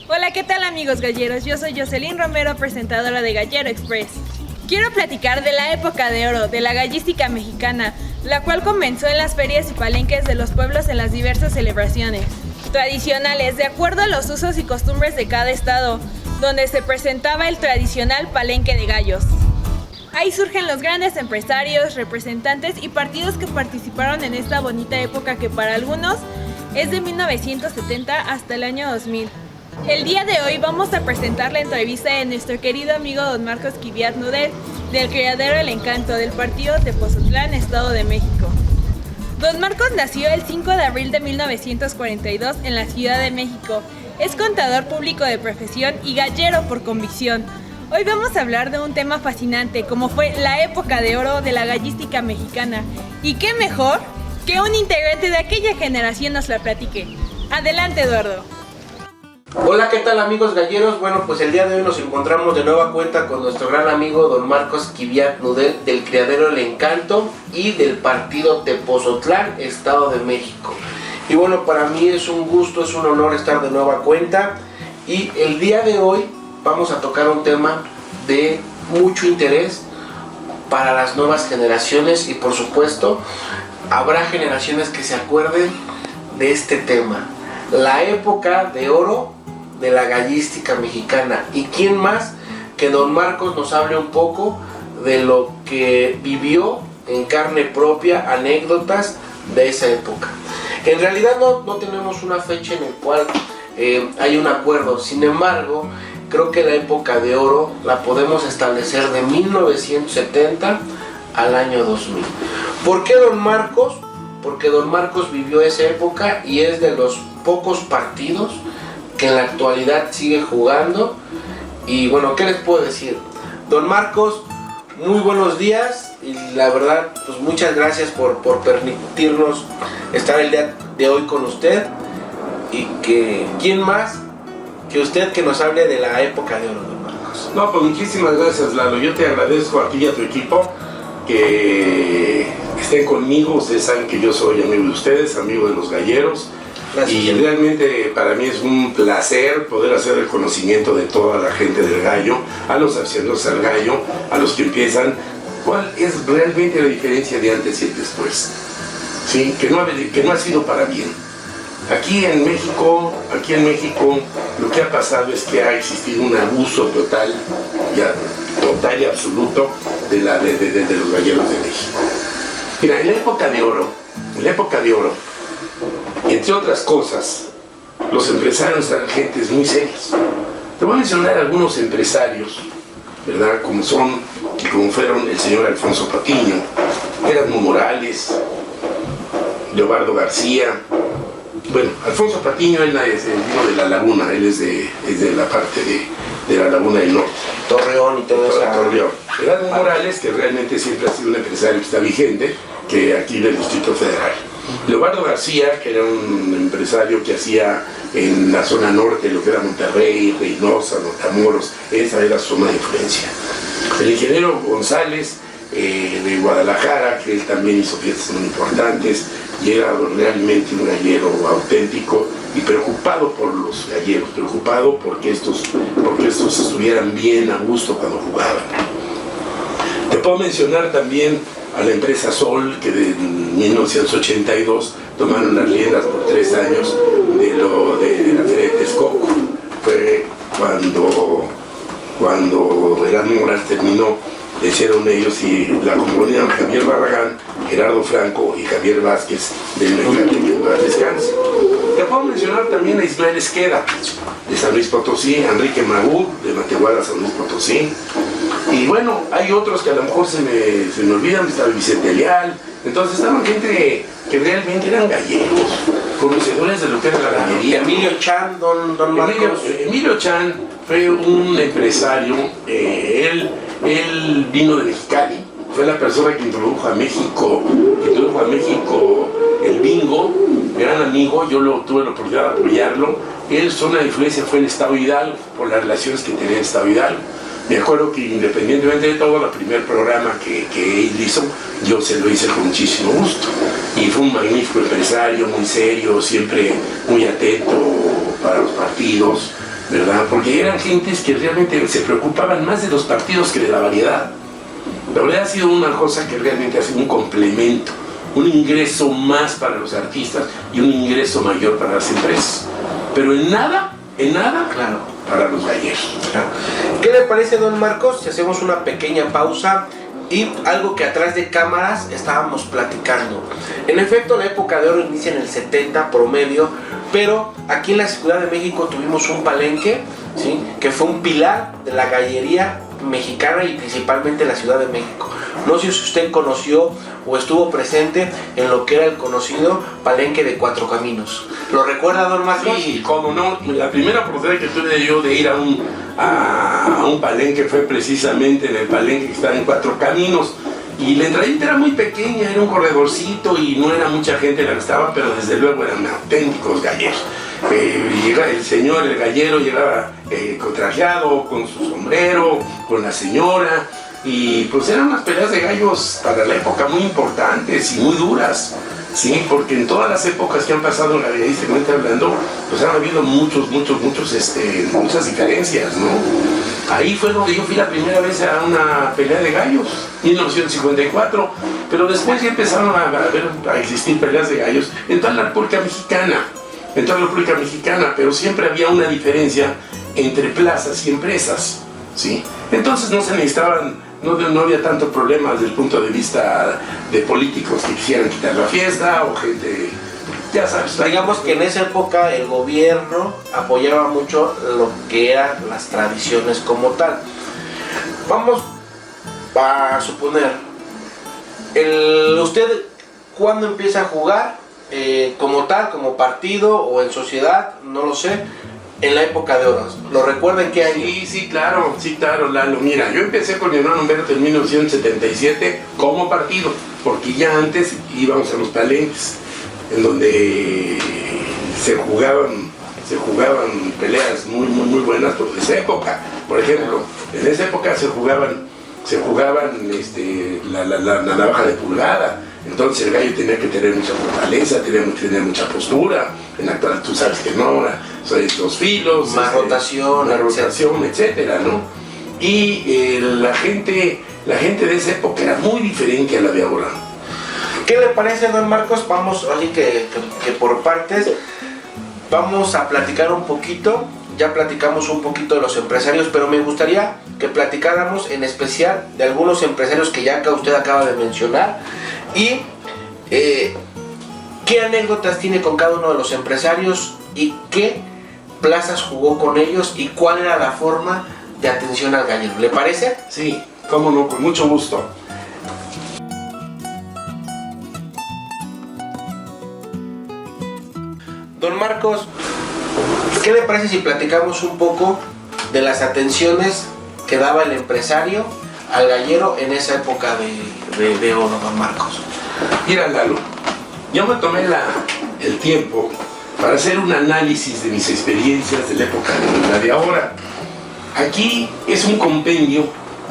Hola, ¿qué tal amigos galleros? Yo soy Jocelyn Romero, presentadora de Gallero Express. Quiero platicar de la época de oro de la gallística mexicana, la cual comenzó en las ferias y palenques de los pueblos en las diversas celebraciones tradicionales, de acuerdo a los usos y costumbres de cada estado, donde se presentaba el tradicional palenque de gallos. Ahí surgen los grandes empresarios, representantes y partidos que participaron en esta bonita época que para algunos es de 1970 hasta el año 2000. El día de hoy vamos a presentar la entrevista de nuestro querido amigo don Marcos Kiviat Nudel, del Criadero El Encanto, del partido Tepozotlán, Estado de México. Don Marcos nació el 5 de abril de 1942 en la Ciudad de México. Es contador público de profesión y gallero por convicción. Hoy vamos a hablar de un tema fascinante, como fue la época de oro de la gallística mexicana. ¿Y qué mejor que un integrante de aquella generación nos la platique? Adelante, Eduardo. Hola, ¿qué tal amigos galleros? Bueno, pues el día de hoy nos encontramos de nueva cuenta con nuestro gran amigo don Marcos Kiviat Nudel, del Criadero El Encanto y del partido Tepozotlán, Estado de México. Y bueno, para mí es un gusto, es un honor estar de nueva cuenta, y el día de hoy vamos a tocar un tema de mucho interés para las nuevas generaciones, y por supuesto habrá generaciones que se acuerden de este tema, la época de oro de la gallística mexicana. Y quién más que don Marcos nos hable un poco de lo que vivió en carne propia, anécdotas de esa época. En realidad no tenemos una fecha en la cual hay un acuerdo, sin embargo creo que la época de oro la podemos establecer de 1970 al año 2000. ¿Por qué don Marcos? Porque don Marcos vivió esa época y es de los pocos partidos que en la actualidad sigue jugando. Y bueno, ¿qué les puedo decir? Don Marcos, muy buenos días, y la verdad, pues muchas gracias por permitirnos estar el día de hoy con usted. Y que, ¿quién más que usted que nos hable de la época de oro, don Marcos? No, pues muchísimas gracias, Lalo. Yo te agradezco a ti y a tu equipo que estén conmigo. Ustedes saben que yo soy amigo de ustedes, amigo de los galleros. Gracias. Y realmente para mí es un placer poder hacer el conocimiento de toda la gente del gallo, a los aficionados al gallo, a los que empiezan, cuál es realmente la diferencia de antes y después. ¿Sí? Que no ha sido para bien. Aquí en México, lo que ha pasado es que ha existido un abuso total y absoluto de los galleros de México. Mira, en la época de oro, entre otras cosas, los empresarios eran gentes muy serias. Te voy a mencionar algunos empresarios, ¿verdad? Como fueron el señor Alfonso Patiño, Erasmo Morales, Leobardo García. Bueno, Alfonso Patiño, él vino de La Laguna, él es de la parte de la Laguna del Norte. Torreón y todo eso. Torreón. Erasmo Morales, que realmente siempre ha sido un empresario que está vigente, que aquí del Distrito Federal. Leobardo García, que era un empresario que hacía en la zona norte, lo que era Monterrey, Reynosa, Matamoros, esa era su zona de influencia. El ingeniero González, de Guadalajara, que él también hizo fiestas muy importantes, y era realmente un gallero auténtico y preocupado por los galleros, preocupado porque estos estuvieran bien a gusto cuando jugaban. Te puedo mencionar también a la empresa Sol, que en 1982 tomaron las riendas por 3 años de la Feria de Texcoco. Fue cuando Erasmo Morales terminó, le hicieron ellos y la componían Javier Barragán, Gerardo Franco y Javier Vázquez del Mecate, que descanse. Te puedo mencionar también a Ismael Esqueda, de San Luis Potosí, a Enrique Magú, de Matehuala, San Luis Potosí. Y bueno, hay otros que a lo mejor se me olvidan, estaba Vicente Leal. Entonces estaban gente que realmente eran gallegos, conocedores de lo que era la gallería. Emilio Chan, don Marcos. Emilio Chan fue un empresario, él vino de Mexicali, fue la persona que introdujo a México el bingo, gran amigo, yo tuve la oportunidad de apoyarlo. Él, zona de influencia fue el Estado de Hidalgo, por las relaciones que tenía el Estado de Hidalgo. Me acuerdo que independientemente de todo, el primer programa que él hizo, yo se lo hice con muchísimo gusto. Y fue un magnífico empresario, muy serio, siempre muy atento para los partidos. ¿verdad? Porque eran gentes que realmente se preocupaban más de los partidos que de la variedad. La verdad ha sido una cosa que realmente ha sido un complemento, un ingreso más para los artistas y un ingreso mayor para las empresas. Pero en nada, Claro. para los galleros. Claro. ¿Qué le parece, don Marcos, si hacemos una pequeña pausa y algo que atrás de cámaras estábamos platicando? En efecto, la época de oro inicia en el 70 promedio, pero aquí en la Ciudad de México tuvimos un palenque, ¿sí?, que fue un pilar de la gallería mexicana y principalmente la Ciudad de México. No sé si usted conoció o estuvo presente en lo que era el conocido Palenque de Cuatro Caminos. ¿Lo recuerda, don Marcos? Sí, cómo no. La primera oportunidad que tuve yo de ir a un palenque fue precisamente en el palenque que está en Cuatro Caminos. Y la entradita era muy pequeña, era un corredorcito y no era mucha gente la que estaba, pero desde luego eran auténticos galleros. Llega el señor, el gallero, llegaba trajeado, con su sombrero, con la señora, y pues eran unas peleas de gallos para la época muy importantes y muy duras, sí, porque en todas las épocas que han pasado en la gallerísticamente hablando, pues han habido muchas diferencias, ¿no? Ahí fue donde yo fui la primera vez a una pelea de gallos, 1954, pero después ya empezaron a existir peleas de gallos en toda la República Mexicana, pero siempre había una diferencia entre plazas y empresas, ¿sí? Entonces no se necesitaban, no había tanto problema desde el punto de vista de políticos que quisieran quitar la fiesta o gente, ya sabes. Digamos que en esa época el gobierno apoyaba mucho lo que eran las tradiciones como tal. Vamos a suponer, ¿usted cuándo empieza a jugar? Como tal, como partido o en sociedad, no lo sé, en la época de oro. ¿Lo recuerda en qué año? Sí, claro, Lalo. Mira, yo empecé con mi hermano Humberto en 1977 como partido, porque ya antes íbamos a los palenques, en donde se jugaban peleas muy buenas por esa época. Por ejemplo, en esa época se jugaban la navaja de pulgada. Entonces el gallo tenía que tener mucha fortaleza, tenía que tener mucha postura. En la actual tú sabes que no, ahora son estos filos, más rotación, etcétera, ¿no? Y la gente de esa época era muy diferente a la de ahora. ¿Qué le parece, don Marcos? Vamos, así que por partes, vamos a platicar un poquito. Ya platicamos un poquito de los empresarios, pero me gustaría que platicáramos en especial de algunos empresarios que ya usted acaba de mencionar y qué anécdotas tiene con cada uno de los empresarios y qué plazas jugó con ellos y cuál era la forma de atención al gallero. ¿Le parece? Sí, cómo no, con mucho gusto. Don Marcos, ¿qué le parece si platicamos un poco de las atenciones que daba el empresario al gallero en esa época de oro, don Marcos? Mira, Lalo, yo me tomé el tiempo para hacer un análisis de mis experiencias de la época de la de ahora. Aquí es un compendio,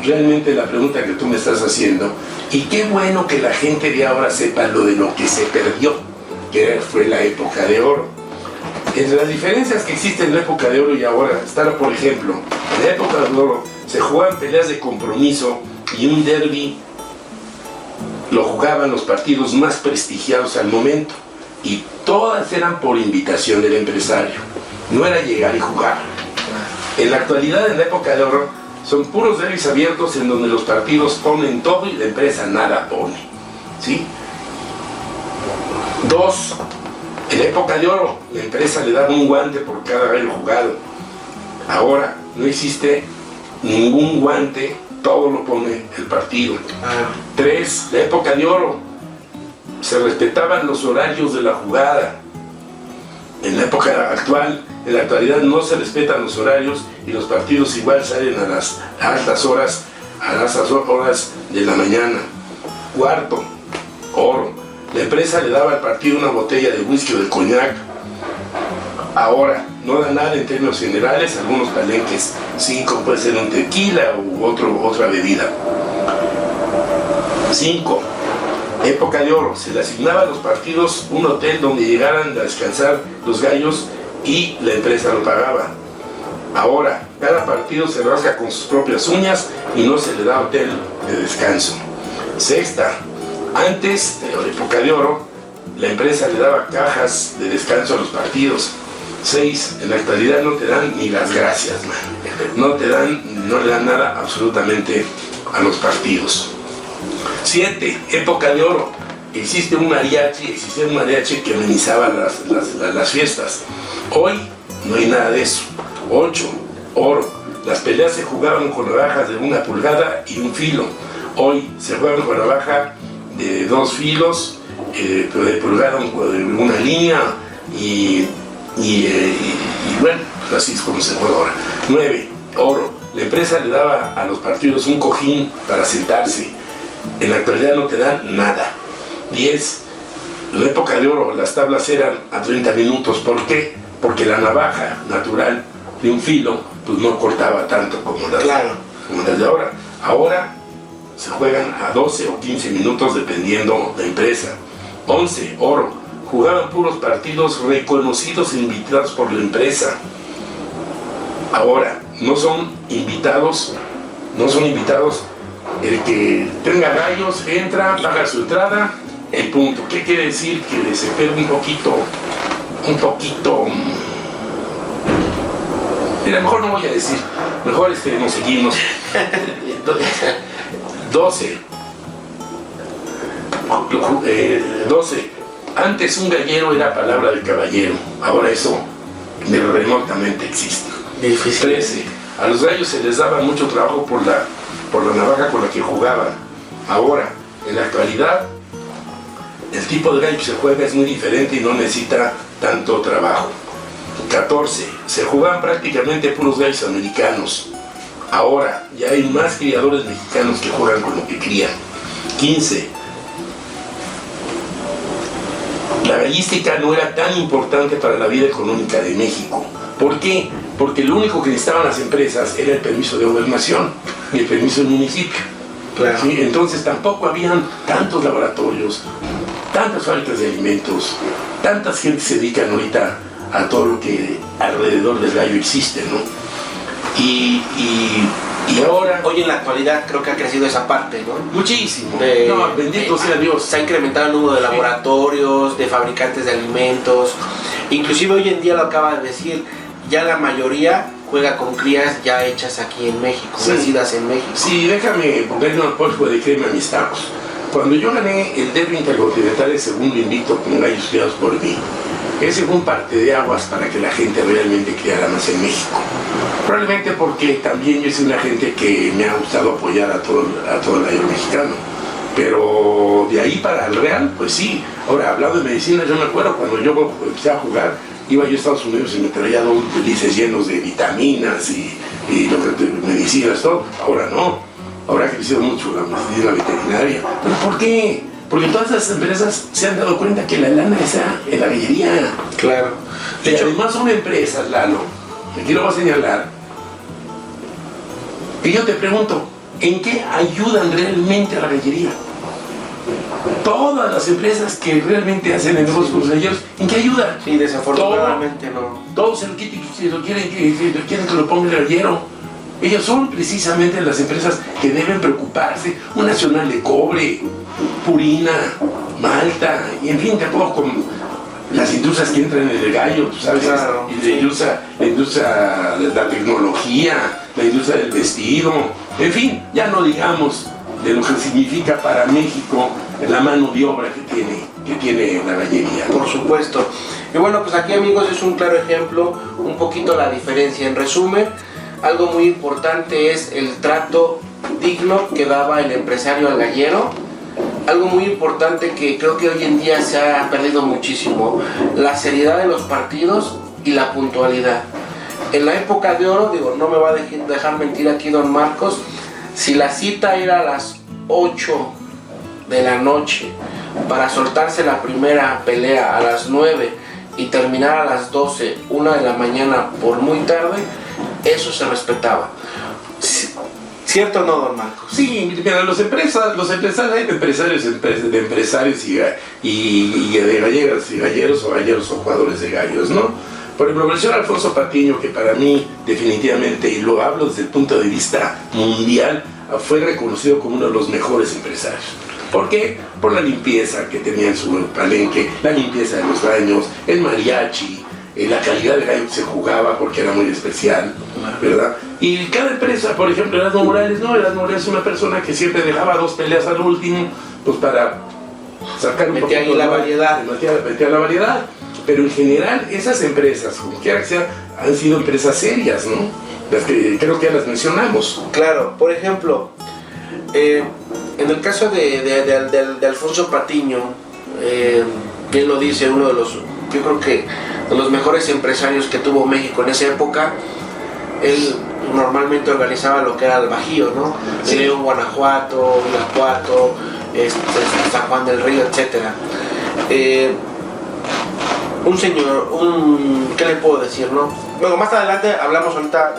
realmente la pregunta que tú me estás haciendo, y qué bueno que la gente de ahora sepa lo que se perdió, que fue la época de oro. Entre las diferencias que existen en la época de oro y ahora, está, por ejemplo, en la época de oro se jugaban peleas de compromiso y un derbi lo jugaban los partidos más prestigiados al momento y todas eran por invitación del empresario, no era llegar y jugar. En la actualidad, en la época de oro, son puros derbis abiertos en donde los partidos ponen todo y la empresa nada pone, ¿sí? Dos, en la época de oro, la empresa le daba un guante por cada gallo jugado. Ahora no existe ningún guante, todo lo pone el partido. Tres, la época de oro, se respetaban los horarios de la jugada. En la época actual, en la actualidad no se respetan los horarios y los partidos igual salen a las altas horas, de la mañana. Cuarto, oro. La empresa le daba al partido una botella de whisky o de coñac. Ahora no da nada en términos generales, algunos palenques 5 puede ser un tequila u otra bebida. 5. Época de oro, se le asignaba a los partidos un hotel donde llegaran a descansar los gallos y la empresa lo pagaba. Ahora, cada partido se rasca con sus propias uñas y no se le da hotel de descanso. Sexta, antes, en la época de oro, la empresa le daba cajas de descanso a los partidos. 6, en la actualidad no te dan ni las gracias, man. No le dan nada absolutamente a los partidos. 7, época de oro. Existía un mariachi que amenizaba las fiestas. Hoy no hay nada de eso. 8, oro. Las peleas se jugaban con navajas de 1 pulgada y 1 filo. Hoy se juegan con navaja de 2 filos, pero de pulgada de 1 línea y bueno, pues así es como se juega ahora. 9, oro. La empresa le daba a los partidos un cojín para sentarse. En la actualidad no te dan nada. 10, en la época de oro las tablas eran a 30 minutos. ¿Por qué? Porque la navaja natural de 1 filo pues no cortaba tanto como las de ahora. Ahora se juegan a 12 o 15 minutos dependiendo la empresa. 11, oro. Jugaban puros partidos reconocidos e invitados por la empresa. Ahora, no son invitados el que tenga gallos, entra, paga su entrada, el punto. ¿Qué quiere decir? Que se pierde un poquito. Mira, mejor no voy a decir, mejor nos seguimos. 12. Antes un gallero era palabra de caballero, ahora eso remotamente existe. 13. A los gallos se les daba mucho trabajo por la navaja con la que jugaban. Ahora, en la actualidad, el tipo de gallo que se juega es muy diferente y no necesita tanto trabajo. 14. Se jugaban prácticamente puros gallos americanos. Ahora ya hay más criadores mexicanos que juegan con lo que crían. 15. La gallística no era tan importante para la vida económica de México. ¿Por qué? Porque lo único que necesitaban las empresas era el permiso de gobernación y el permiso del municipio. Claro. ¿Sí? Entonces tampoco habían tantos laboratorios, tantas fábricas de alimentos, tantas gente se dedican ahorita a todo lo que alrededor del gallo existe, ¿no? Y ahora... Hoy en la actualidad creo que ha crecido esa parte, ¿no? Muchísimo. No, bendito sea Dios. Se ha incrementado el número de laboratorios, de fabricantes de alimentos. Inclusive hoy en día, lo acaba de decir, ya la mayoría juega con crías ya hechas aquí en México, nacidas en México. Sí, déjame ponerle un polvo de crema a mis tacos. Cuando yo gané el derbi intercontinental, el segundo invicto con gallos criados por mí, ese fue un parte de aguas para que la gente realmente criara más en México. Probablemente porque también yo soy una gente que me ha gustado apoyar a todo el gallo mexicano. Pero de ahí para el real, pues sí. Ahora, hablando de medicina, yo me acuerdo cuando yo empecé a jugar, iba yo a Estados Unidos y me traía 2 belices llenos de vitaminas y medicinas, todo. Ahora no. Ahora ha crecido mucho la medicina veterinaria. ¿Pero por qué? Porque todas las empresas se han dado cuenta que la lana está en la gallería. Claro. De hecho, además son empresas, Lalo. Aquí lo voy a señalar. Y yo te pregunto, ¿en qué ayudan realmente a la gallería? Todas las empresas que realmente hacen el negocio con los galleros, ¿en qué ayudan? Sí, desafortunadamente no. Todos se lo quieren que lo ponga el gallero. Ellos son precisamente las empresas que deben preocuparse. Un Nacional de Cobre, Purina, Malta, y en fin, tampoco con las industrias que entran en el gallo, tú sabes, claro, la industria de la tecnología, la industria del vestido, en fin, ya no digamos de lo que significa para México la mano de obra que tiene la gallería. Por supuesto. Y bueno, pues aquí, amigos, es un claro ejemplo, un poquito la diferencia. En resumen, algo muy importante es el trato digno que daba el empresario al gallero. Algo muy importante que creo que hoy en día se ha perdido muchísimo: la seriedad de los partidos y la puntualidad. En la época de oro, digo, no me va a dejar mentir aquí don Marcos, si la cita era a las 8 de la noche para soltarse la primera pelea a las 9 y terminar a las 12, 1 de la mañana por muy tarde, eso se respetaba. ¿Cierto o no, don Marcos? Sí, mira, los empresarios, hay empresarios y de galleras y galleros o jugadores de gallos, ¿no? Por ejemplo, menciona Alfonso Patiño, que para mí definitivamente, y lo hablo desde el punto de vista mundial, fue reconocido como uno de los mejores empresarios. ¿Por qué? Por la limpieza que tenía en su palenque, la limpieza de los baños, el mariachi, la calidad de gallo que se jugaba porque era muy especial, ¿verdad? Y cada empresa, por ejemplo, Erasmo Morales es una persona que siempre dejaba 2 peleas al último, pues para sacar un poquito ahí la variedad. Metía la variedad. Pero en general, esas empresas, como quiera que sea, han sido empresas serias, ¿no? Las que creo que ya las mencionamos. Claro, por ejemplo, en el caso de Alfonso Patiño, bien lo dice, uno de los, yo creo que de los mejores empresarios que tuvo México en esa época. Él normalmente organizaba lo que era el Bajío, ¿no? Sí. León, Guanajuato, Irapuato, San Juan del Río, etc. Un señor, ¿qué le puedo decir, no? Luego más adelante hablamos ahorita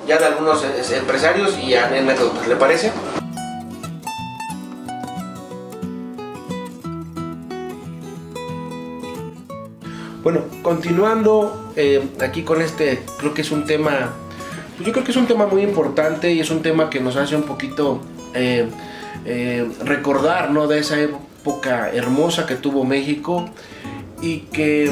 ya de algunos empresarios y anécdotas, ¿le parece? Bueno, continuando aquí con creo que es un tema, pues yo creo que es un tema muy importante y es un tema que nos hace un poquito recordar, ¿no? De esa época hermosa que tuvo México y que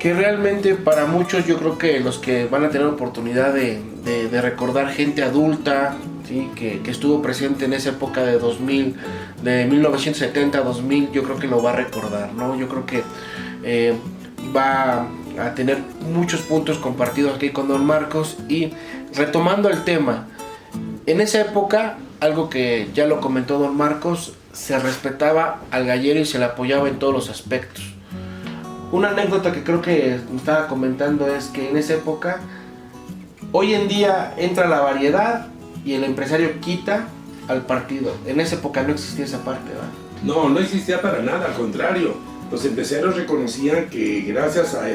realmente para muchos, yo creo que los que van a tener oportunidad de recordar gente adulta, ¿sí? que estuvo presente en esa época de 2000, de 1970 a 2000, yo creo que lo va a recordar, ¿no? Yo creo que va a tener muchos puntos compartidos aquí con Don Marcos. Y retomando el tema, en esa época, algo que ya lo comentó Don Marcos, se respetaba al gallero y se le apoyaba en todos los aspectos. Una anécdota que creo que me estaba comentando es que en esa época, hoy en día entra la variedad y el empresario quita al partido. En esa época no existía esa parte, ¿verdad? No existía para nada, al contrario. Los empresarios reconocían que gracias a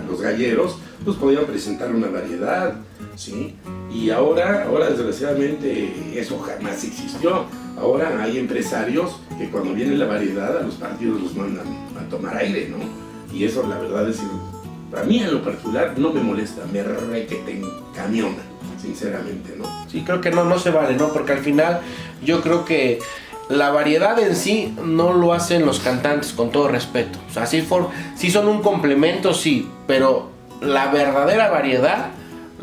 los galleros pues podían presentar una variedad, ¿sí? Y ahora desgraciadamente eso jamás existió. Ahora hay empresarios que cuando viene la variedad a los partidos los mandan a tomar aire, ¿no? Y eso la verdad es que a mí en lo particular no me molesta, me requete encamiona, sinceramente, ¿no? Sí, creo que no se vale, ¿no? Porque al final yo creo que la variedad en sí no lo hacen los cantantes, con todo respeto. O sea, sí son un complemento, sí, pero la verdadera variedad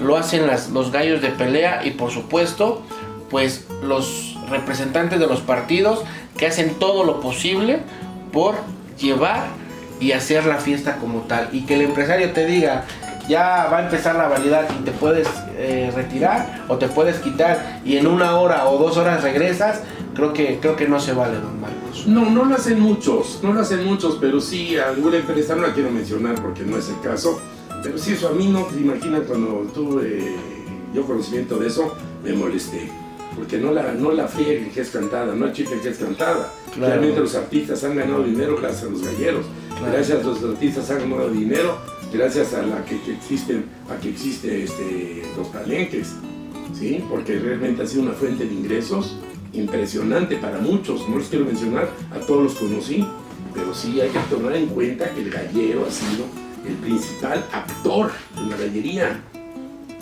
lo hacen los gallos de pelea y por supuesto, pues los representantes de los partidos que hacen todo lo posible por llevar y hacer la fiesta como tal. Y que el empresario te diga, ya va a empezar la variedad y te puedes retirar o te puedes quitar y en 1 hora o 2 horas regresas. Creo que no se vale, Don Marcos. No lo hacen muchos, pero sí alguna empresa, no la quiero mencionar porque no es el caso, pero sí eso a mí no te imaginas, cuando tuve yo conocimiento de eso, me molesté. Porque no la frieguen que es cantada, no achiquen que es cantada. Claro. Realmente los artistas han ganado dinero gracias a los galleros. Claro. Gracias a los artistas han ganado dinero, gracias a que existen los palenques, ¿sí? Porque realmente ha sido una fuente de ingresos impresionante para muchos. No les quiero mencionar, a todos los conocí, pero sí hay que tomar en cuenta que el gallero ha sido el principal actor de la gallería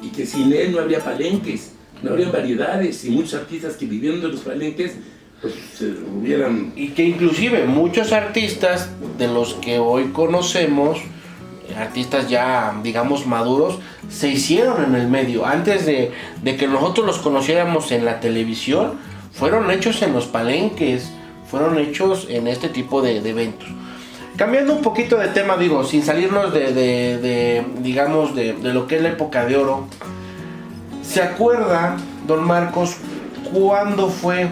y que sin él no habría palenques, no habría variedades y muchos artistas que vivieron de los palenques pues se hubieran... Y que inclusive muchos artistas de los que hoy conocemos, artistas ya digamos maduros, se hicieron en el medio. Antes de que nosotros los conociéramos en la televisión, fueron hechos en los palenques, fueron hechos en este tipo de eventos. Cambiando un poquito de tema, digo, sin salirnos digamos de lo que es la época de oro, ¿se acuerda, Don Marcos, cuándo fue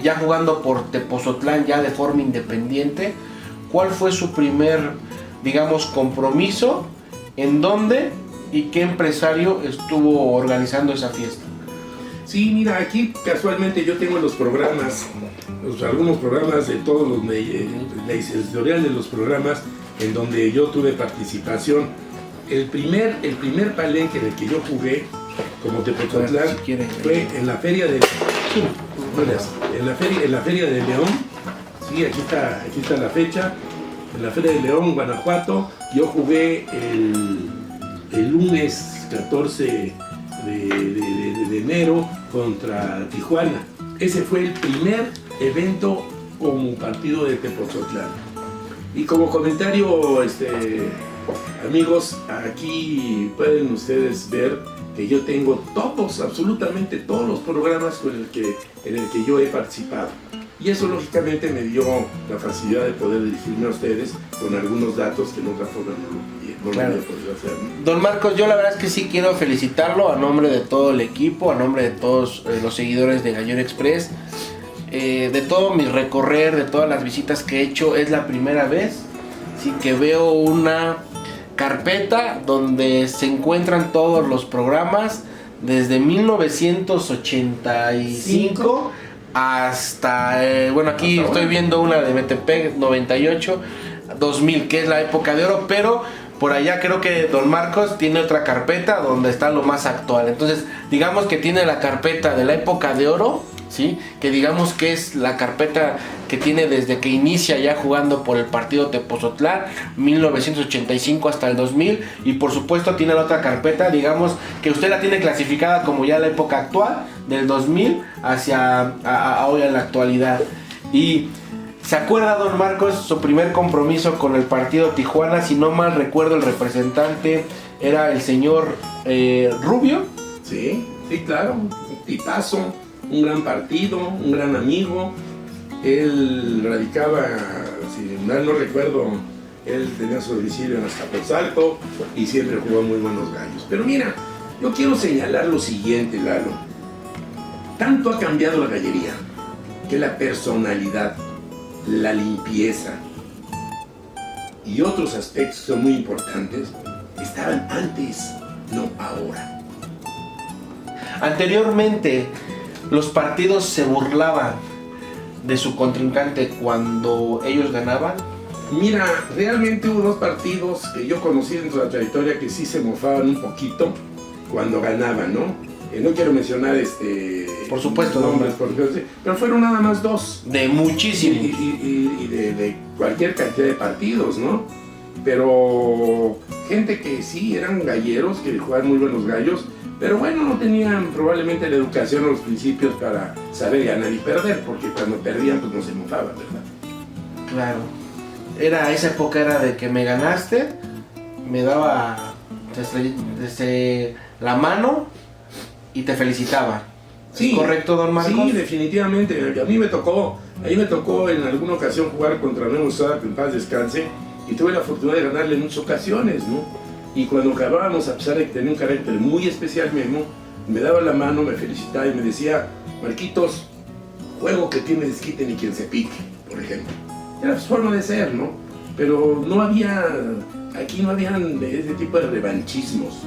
ya jugando por Tepozotlán ya de forma independiente? ¿Cuál fue su primer, digamos, compromiso? ¿En dónde y qué empresario estuvo organizando esa fiesta? Sí, mira, aquí casualmente yo tengo los programas, algunos programas de todos los, la editorial de los programas en donde yo tuve participación. El primer palenque en el que yo jugué como Tepozotlán fue en la feria de en la feria de León. Sí, aquí está la fecha. en la Feria de León, Guanajuato. Yo jugué el lunes 14 de enero contra Tijuana. Ese fue el primer evento como partido de Tepozotlán. Y como comentario, amigos, aquí pueden ustedes ver que yo tengo absolutamente todos los programas en el que yo he participado. Y eso lógicamente me dio la facilidad de poder dirigirme a ustedes con algunos datos que en otra forma no claro. había podido hacer. Don Marcos, yo la verdad es que sí quiero felicitarlo a nombre de todo el equipo, a nombre de todos los seguidores de Gallero Express. De todo mi recorrer, de todas las visitas que he hecho, es la primera vez sí, que veo una carpeta donde se encuentran todos los programas desde 1985 hasta, bueno, aquí estoy viendo una de Metepec 98, 2000, que es la época de oro, pero por allá creo que Don Marcos tiene otra carpeta donde está lo más actual. Entonces, digamos que tiene la carpeta de la época de oro, ¿sí? Que digamos que es la carpeta que tiene desde que inicia ya jugando por el partido Tepozotlán, 1985 hasta el 2000, y por supuesto tiene la otra carpeta, digamos que usted la tiene clasificada como ya la época actual, del 2000 hacia hoy en la actualidad. Y ¿se acuerda, Don Marcos, su primer compromiso con el partido Tijuana? Si no mal recuerdo, el representante era el señor Rubio. Sí, claro, un tipazo, un gran partido, un gran amigo. Él radicaba, si mal no recuerdo, él tenía su domicilio en Azcapotzalco y siempre jugó muy buenos gallos. Pero mira, yo quiero señalar lo siguiente, Lalo. Tanto ha cambiado la gallería que la personalidad, la limpieza y otros aspectos que son muy importantes estaban antes, no ahora. Anteriormente, los partidos se burlaban de su contrincante cuando ellos ganaban. Mira, realmente hubo dos partidos que yo conocí dentro de la trayectoria que sí se mofaban un poquito cuando ganaban, ¿no? No quiero mencionar por supuesto, nombres, pero fueron nada más dos. De muchísimos. Y de cualquier cantidad de partidos, ¿no? Pero gente que sí eran galleros, que jugaban muy buenos gallos, pero bueno, no tenían probablemente la educación o los principios para saber ganar y perder, porque cuando perdían pues no se mofaban, ¿verdad? Claro. Esa época era de que me ganaste, me daba desde la mano y te felicitaba. Sí, ¿correcto, Don Marcos? Sí, definitivamente. A mí me tocó en alguna ocasión jugar contra Memo Sada, que en paz descanse, y tuve la fortuna de ganarle en muchas ocasiones, ¿no? Y cuando acabábamos, a pesar de que tenía un carácter muy especial, Memo, me daba la mano, me felicitaba y me decía: Marquitos, juego que tiene desquite ni quien se pique, por ejemplo. Era su forma de ser, ¿no? Pero aquí no habían ese tipo de revanchismos.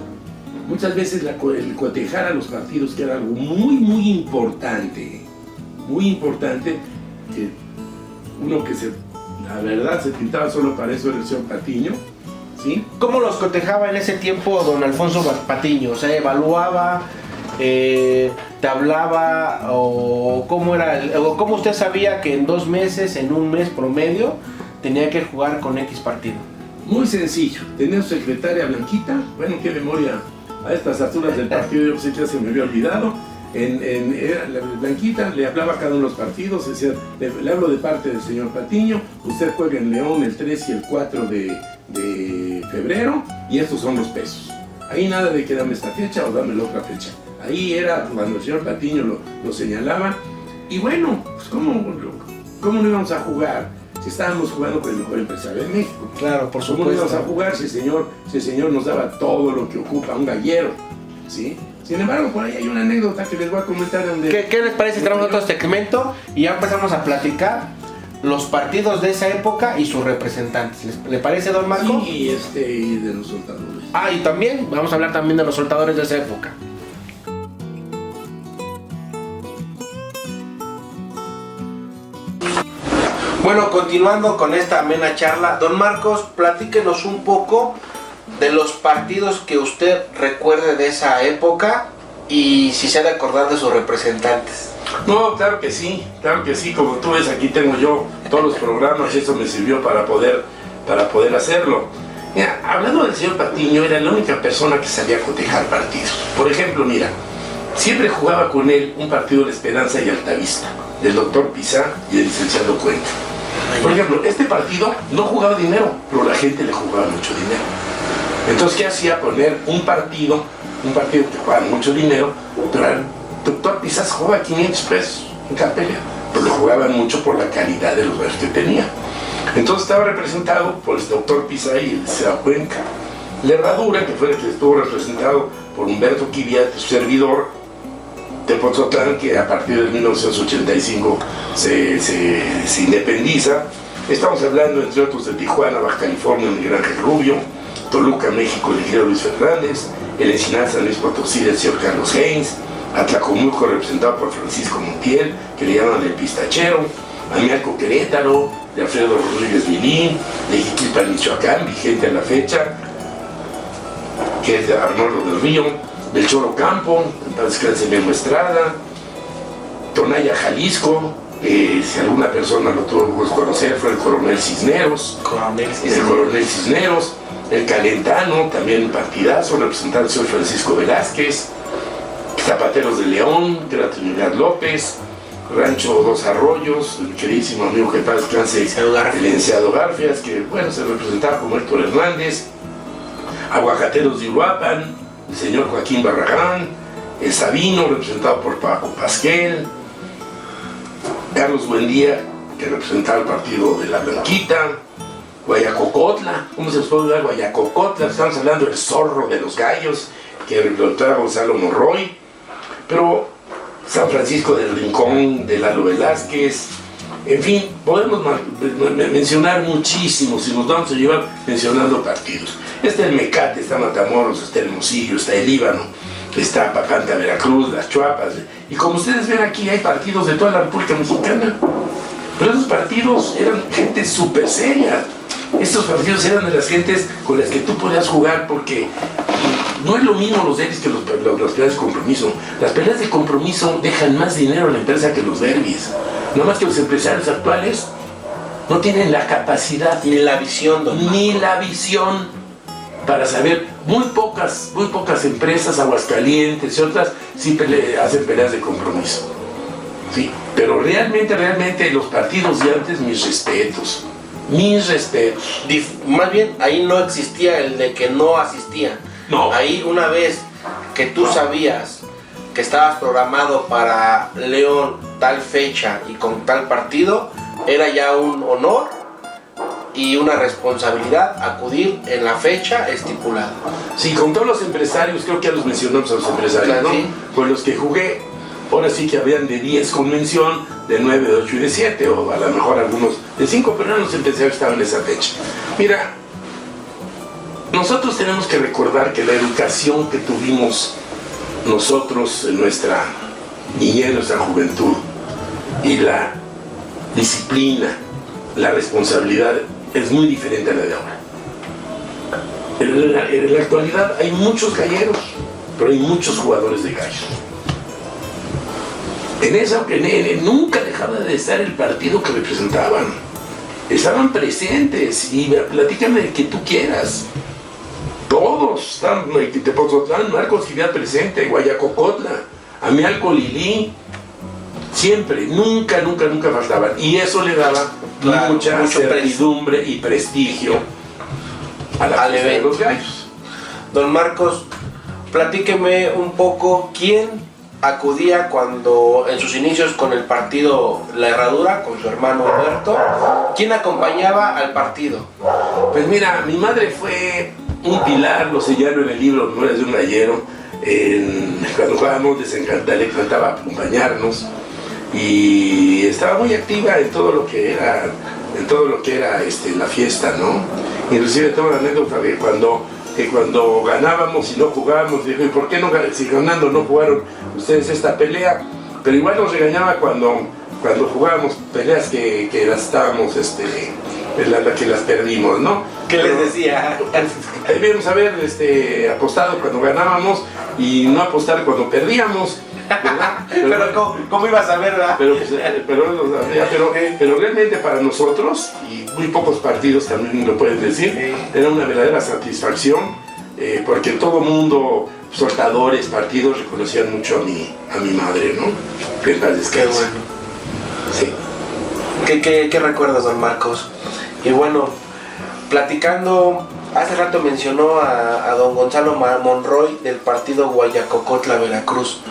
Muchas veces el cotejar a los partidos, que era algo muy importante, que uno que la verdad se pintaba solo para eso era el señor Patiño, ¿sí? ¿Cómo los cotejaba en ese tiempo don Alfonso Patiño? O sea, evaluaba, te hablaba, o cómo era, o cómo usted sabía que en 2 meses, en un mes promedio, tenía que jugar con X partido. Muy sencillo, tenía su secretaria Blanquita, bueno, qué memoria, a estas alturas del partido yo pensé que ya se me había olvidado. La Blanquita le hablaba a cada uno de los partidos, decía: le hablo de parte del señor Patiño, usted juega en León el 3 y el 4 de febrero y estos son los pesos. Ahí nada de que dame esta fecha o dame la otra fecha. Ahí era cuando el señor Patiño lo señalaba. Y bueno, pues ¿cómo no íbamos a jugar si estábamos jugando con el mejor empresario de México? Claro, por supuesto. ¿Cómo no íbamos a jugar si el señor nos daba todo lo que ocupa un gallero? ¿Sí? Sin embargo, por ahí hay una anécdota que les voy a comentar donde... ¿Qué les parece si traemos otro segmento y ya empezamos a platicar los partidos de esa época y sus representantes? ¿Le parece, Don Marco? Sí, y de los soltadores. Ah, y también vamos a hablar también de los soltadores de esa época. Bueno, continuando con esta amena charla, Don Marcos, platíquenos un poco de los partidos que usted recuerde de esa época y si se ha de acordar de sus representantes. No, claro que sí, como tú ves aquí tengo yo todos los programas y eso me sirvió para poder para poder hacerlo. Mira, hablando del señor Patiño, era la única persona que sabía cotejar partidos. Por ejemplo, mira, siempre jugaba con él un partido de Esperanza y Altavista, del doctor Pizá y del licenciado Cuenca. Por ejemplo, este partido no jugaba dinero, pero la gente le jugaba mucho dinero. Entonces, ¿qué hacía? Poner un partido que jugaba mucho dinero, pero el doctor Pizá jugaba 500 pesos en cada pelea, pero lo jugaban mucho por la calidad de los jugadores que tenía. Entonces estaba representado por el doctor Pizá y el licenciado Cuenca. La Herradura, que fue el que estuvo representado por Humberto Quiviat, su servidor, Tepozotlán, que a partir de 1985 se independiza. Estamos hablando, entre otros, de Tijuana, Baja California, Miguel Ángel Rubio, Toluca, México, el ingeniero Luis Fernández, el Ensenada, San Luis Potosí, del señor Carlos Haynes, Atlacomulco, representado por Francisco Montiel, que le llaman el Pistachero, Amialco, Querétaro, de Alfredo Rodríguez Milín, de Jiquilpan, Michoacán, vigente a la fecha, que es de Arnoldo del Río, del Choro Campo, en paz descanse Memo Estrada, Tonaya, Jalisco, si alguna persona lo tuvo que conocer, fue el Coronel Cisneros, el Calentano, también partidazo, representante del señor Francisco Velázquez, Zapateros de León, que era Trinidad López, Rancho Dos Arroyos, el queridísimo amigo que paz descanse, el licenciado Garfias, que bueno, se representaba como Héctor Hernández, Aguacateros de Uruapan, el señor Joaquín Barragán, el Sabino, representado por Paco Pasquel, Carlos Buendía, que representaba el partido de la Blanquita, Guayacocotla, ¿cómo se les puede hablar? Guayacocotla, estamos hablando del Zorro de los Gallos, que representaba Gonzalo Monroy, pero San Francisco del Rincón, de Lalo Velázquez, en fin, podemos mencionar muchísimos, si nos vamos a llevar mencionando partidos. Está el Mecate, está Matamoros, está Hermosillo, está el Líbano, está Papantla, Veracruz, las Chuapas, y como ustedes ven aquí hay partidos de toda la República Mexicana, pero esos partidos eran gente súper seria. Estos partidos eran de las gentes con las que tú podías jugar, porque no es lo mismo los derbis que las peleas de compromiso. Las peleas de compromiso dejan más dinero a la empresa que los derbis. No más que los empresarios actuales no tienen la capacidad ni la visión, para saber. Muy pocas empresas, Aguascalientes y otras, sí hacen peleas de compromiso. Sí, pero realmente los partidos de antes, mis respetos. Más bien, ahí no existía el de que no asistía. No. Ahí, una vez que tú sabías que estabas programado para León tal fecha y con tal partido, era ya un honor y una responsabilidad acudir en la fecha estipulada. Sí, con todos los empresarios, creo que ya los mencionamos a los empresarios, claro, ¿no? Sí. Con los que jugué, ahora sí que habían de 10 con mención, de 9, de 8 y de 7, o a lo mejor algunos de 5, pero no los empresarios estaban en esa fecha. Mira, nosotros tenemos que recordar que la educación que tuvimos nosotros en nuestra niñez, nuestra juventud, y la disciplina, la responsabilidad, es muy diferente a la de ahora. En la actualidad hay muchos galleros, pero hay muchos jugadores de gallos. En esa, nunca dejaba de estar el partido que representaban. Estaban presentes, y platícame el que tú quieras. Todos están, Tepozotlán, Marcos Quiviat presente, Guayacocotla, Amialco, Lilí, siempre, nunca faltaban. Y eso le daba mucha certidumbre y prestigio a la fiesta de los gallos. Don Marcos, platíqueme un poco quién acudía cuando en sus inicios con el partido La Herradura, con su hermano Humberto. ¿Quién acompañaba al partido? Pues mira, mi madre fue un pilar, lo señalo en el libro Memorias de un Gallero. Cuando jugábamos le encantaba acompañarnos y estaba muy activa en todo lo que era la fiesta, ¿no? Inclusive tengo una anécdota de cuando ganábamos y no jugábamos, dijo, ¿y por qué no, si ganando no jugaron ustedes esta pelea? Pero igual nos regañaba cuando jugábamos peleas que las estábamos, que las perdimos, ¿no? ¿Qué les decía? Debíamos haber apostado cuando ganábamos y no apostar cuando perdíamos. ¿verdad? Pero ¿cómo ibas a ver, verdad? Pero realmente para nosotros, y muy pocos partidos también lo pueden decir, era una verdadera satisfacción, porque todo mundo, soltadores, partidos, reconocían mucho a mi madre, ¿no? Que en paz descanse. Qué bueno. Sí. ¿Qué recuerdas, don Marcos? Y bueno, platicando, hace rato mencionó a don Gonzalo Monroy del partido Guayacocotla, Veracruz.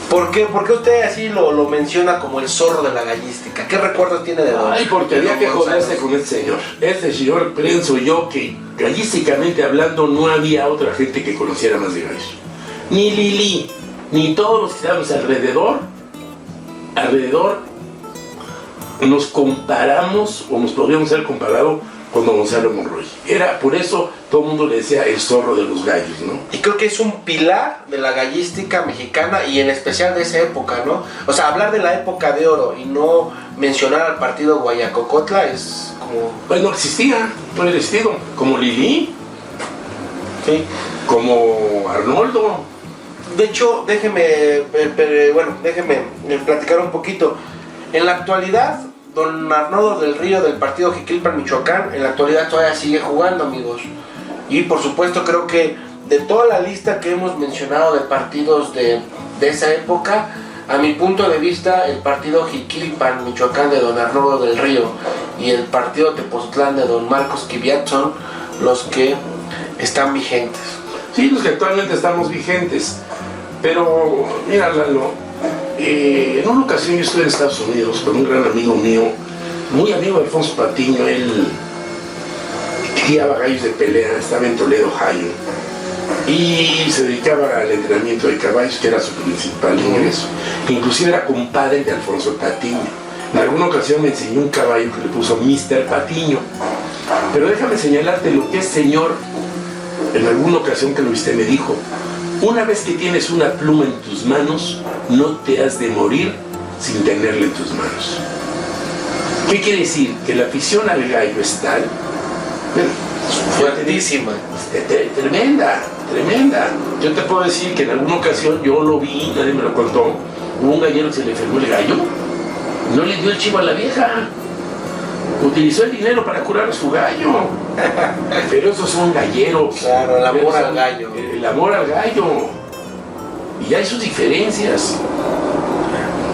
¿Por qué usted así lo menciona como el zorro de la gallística? ¿Qué recuerdos tiene de don? Ay, porque había que joderse con este señor. Este señor, pienso yo, que gallísticamente hablando no había otra gente que conociera más de gallos. Ni Lili, ni todos los que estábamos alrededor, nos comparamos, o nos podríamos ser comparado con don Gonzalo Monroy. Era por eso todo el mundo le decía el zorro de los gallos, ¿no? Y creo que es un pilar de la gallística mexicana y en especial de esa época, ¿no? O sea, hablar de la época de oro y no mencionar al partido Guayacocotla es como... Pues no existía, no era existido. Como Lili, Sí. como Arnoldo. De hecho, déjeme platicar un poquito. En la actualidad, don Arnoldo del Río del partido Jiquilpan, Michoacán, en la actualidad todavía sigue jugando, amigos. Y por supuesto creo que de toda la lista que hemos mencionado de partidos de esa época, a mi punto de vista, el partido Jiquilpan, Michoacán de don Arnoldo del Río y el partido Tepoztlán de don Marcos Kiviat son los que están vigentes. Sí, los que actualmente estamos vigentes. Pero, mira, Lalo, en una ocasión yo estuve en Estados Unidos con un gran amigo mío, muy amigo de Alfonso Patiño. Él criaba gallos de pelea, estaba en Toledo, Ohio, y se dedicaba al entrenamiento de caballos, que era su principal ingreso. Inclusive era compadre de Alfonso Patiño. En alguna ocasión me enseñó un caballo que le puso Mr. Patiño. Pero déjame señalarte lo que es señor. En alguna ocasión que lo viste me dijo: una vez que tienes una pluma en tus manos, no te has de morir sin tenerla en tus manos. ¿Qué quiere decir? Que la afición al gallo es tal, Fuertísima. tremenda. Yo te puedo decir que en alguna ocasión yo lo vi, nadie me lo contó, hubo un gallero que se le enfermó el gallo, no le dio el chivo a la vieja, utilizó el dinero para curar a su gallo. Pero esos son galleros. Claro, el amor al gallo. El amor al gallo. Y hay sus diferencias,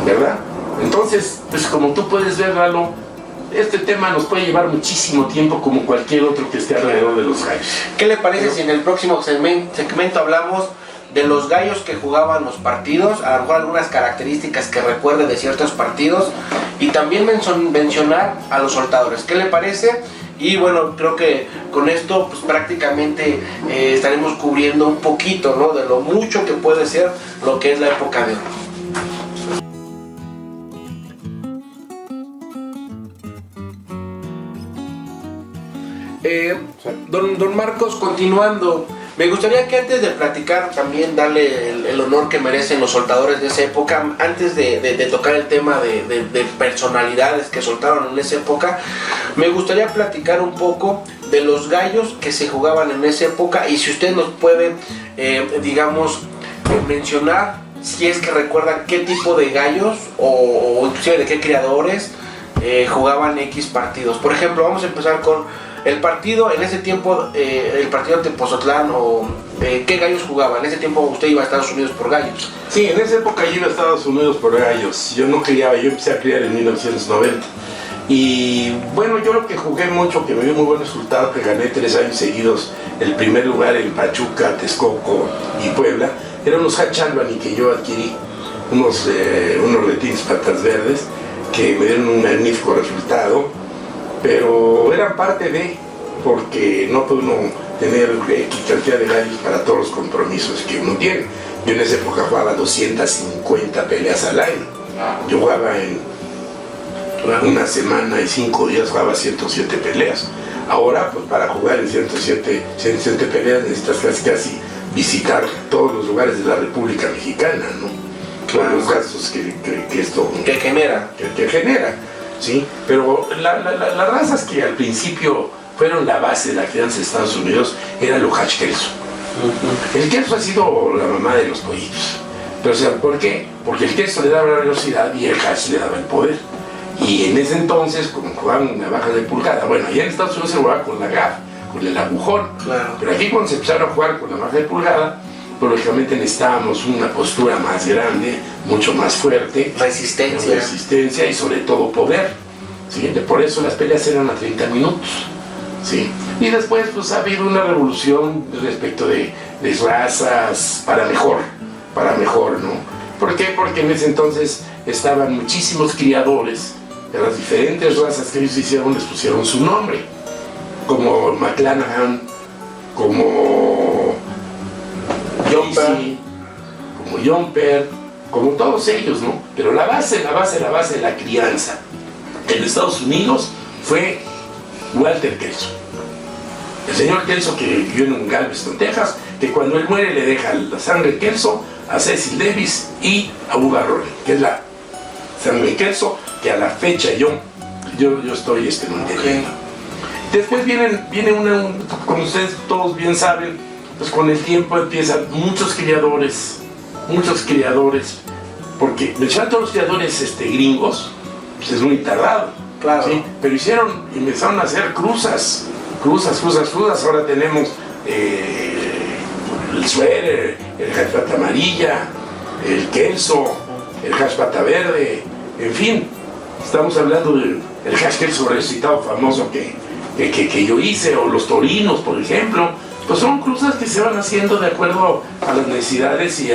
¿verdad? Entonces, pues como tú puedes ver, Lalo, este tema nos puede llevar muchísimo tiempo, como cualquier otro que esté alrededor de los gallos. ¿Qué le parece si en el próximo segmento hablamos de los gallos que jugaban los partidos, a lo mejor algunas características que recuerde de ciertos partidos, y también mencionar a los soltadores? ¿Qué le parece? Y bueno, creo que con esto pues prácticamente estaremos cubriendo un poquito, ¿no?, de lo mucho que puede ser lo que es la época de oro. Don Marcos, continuando, me gustaría que antes de platicar también darle el honor que merecen los soltadores de esa época, antes de tocar el tema de personalidades que soltaron en esa época, me gustaría platicar un poco de los gallos que se jugaban en esa época, y si usted nos puede, mencionar, si es que recuerdan qué tipo de gallos o inclusive de qué criadores jugaban X partidos. Por ejemplo, vamos a empezar con el partido, en ese tiempo, el partido de Tepozotlán, ¿qué gallos jugaban? En ese tiempo usted iba a Estados Unidos por gallos. Sí, en esa época yo iba a Estados Unidos por gallos. Yo no criaba, yo empecé a criar en 1990. Y bueno, yo lo que jugué mucho, que me dio muy buen resultado, que gané 3 años seguidos el primer lugar en Pachuca, Texcoco y Puebla, eran unos Hatch Albany que yo adquirí, unos retines patas verdes, que me dieron un magnífico resultado. Pero eran parte de, porque no puede uno tener X cantidad de gallos para todos los compromisos que uno tiene. Yo en esa época jugaba 250 peleas al año. Yo jugaba en una semana y 5 días, jugaba 107 peleas. Ahora, pues para jugar en 107 peleas necesitas casi visitar todos los lugares de la República Mexicana, ¿no? Claro. Por los gastos que esto genera. Que genera. Sí, pero las razas que al principio fueron la base de la crianza de Estados Unidos eran los Hatch Kelso. El Kelso ha sido la mamá de los pollitos. Pero o sea, ¿por qué? Porque el Kelso le daba la velocidad y el hash le daba el poder. Y en ese entonces, como jugaban navajas de pulgada, bueno, allá en Estados Unidos se jugaba con la gaf, con el agujón. Claro. Pero aquí cuando se empezaron a jugar con la navaja de pulgada, pues lógicamente necesitábamos una postura más grande, mucho más fuerte. Resistencia y sobre todo poder. ¿Sí? Por eso las peleas eran a 30 minutos. ¿Sí? Y después pues ha habido una revolución respecto de razas para mejor, ¿no? ¿Por qué? Porque en ese entonces estaban muchísimos criadores de las diferentes razas que ellos hicieron, les pusieron su nombre, como McClanahan, como Casey, como Jumper, como todos ellos, ¿no? Pero la base de la crianza en Estados Unidos fue Walter Kelso. El señor Kelso, que vivió en Galveston, Texas, que cuando él muere le deja la sangre Kelso a Cecil Davis y a Bubba Rawlings, que es la sangre Kelso que a la fecha yo estoy manteniendo. Okay. Después viene una, como ustedes todos bien saben, pues con el tiempo empiezan muchos criadores, porque mencionar todos los criadores gringos, pues es muy tardado. Claro. ¿Sí? Pero empezaron a hacer cruzas. Ahora tenemos el suéter, el hash pata amarilla, el Kelso, el hash pata verde, en fin, estamos hablando del hash Kelso recitado famoso que yo hice, o los torinos, por ejemplo. Pues son cruzas que se van haciendo de acuerdo a las necesidades y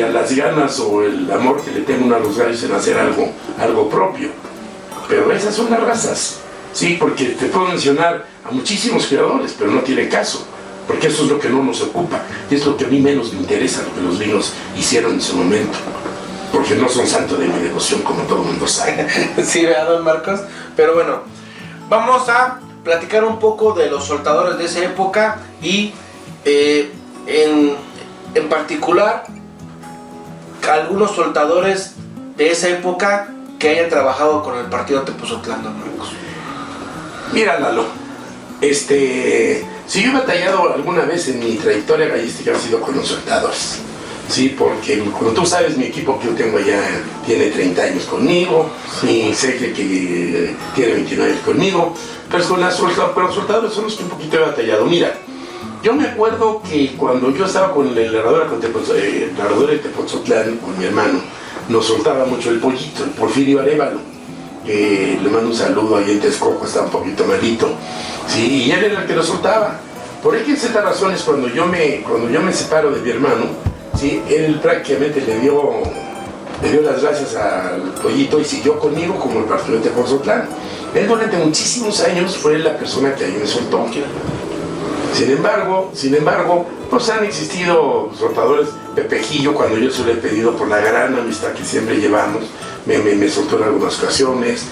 a las ganas o el amor que le tengo a los gallos en hacer algo propio. Pero esas son las razas, sí, porque te puedo mencionar a muchísimos creadores, pero no tiene caso, porque eso es lo que no nos ocupa, y es lo que a mí menos me interesa, lo que los gringos hicieron en su momento, porque no son santos de mi devoción, como todo el mundo sabe. Sí, ¿verdad, don Marcos? Pero bueno, vamos a platicar un poco de los soltadores de esa época y en particular algunos soltadores de esa época que hayan trabajado con el partido Tepozotlán, don Marcos. Mira, Lalo, si yo he batallado alguna vez en mi trayectoria gallística ha sido con los soltadores, sí, porque como tú sabes, mi equipo que yo tengo ya tiene 30 años conmigo, mi secre que tiene 29 años conmigo, pero con los soltadores son los que un poquito he batallado. Mira, yo me acuerdo que cuando yo estaba con el narrador de Tepozotlán, con mi hermano, nos soltaba mucho el pollito, el Porfirio Arévalo, que le mando un saludo ahí en Texcoco, está un poquito malito, sí, y él era el que lo soltaba. Por ahí que en ciertas razones, cuando yo me separo de mi hermano, sí, él prácticamente le dio las gracias al pollito y siguió conmigo como el partido de Tepozotlán. Él durante muchísimos años fue la persona que ahí me soltó. Sin embargo, pues han existido soltadores. Pepejillo, cuando yo se lo he pedido por la gran amistad que siempre llevamos, me soltó en algunas ocasiones.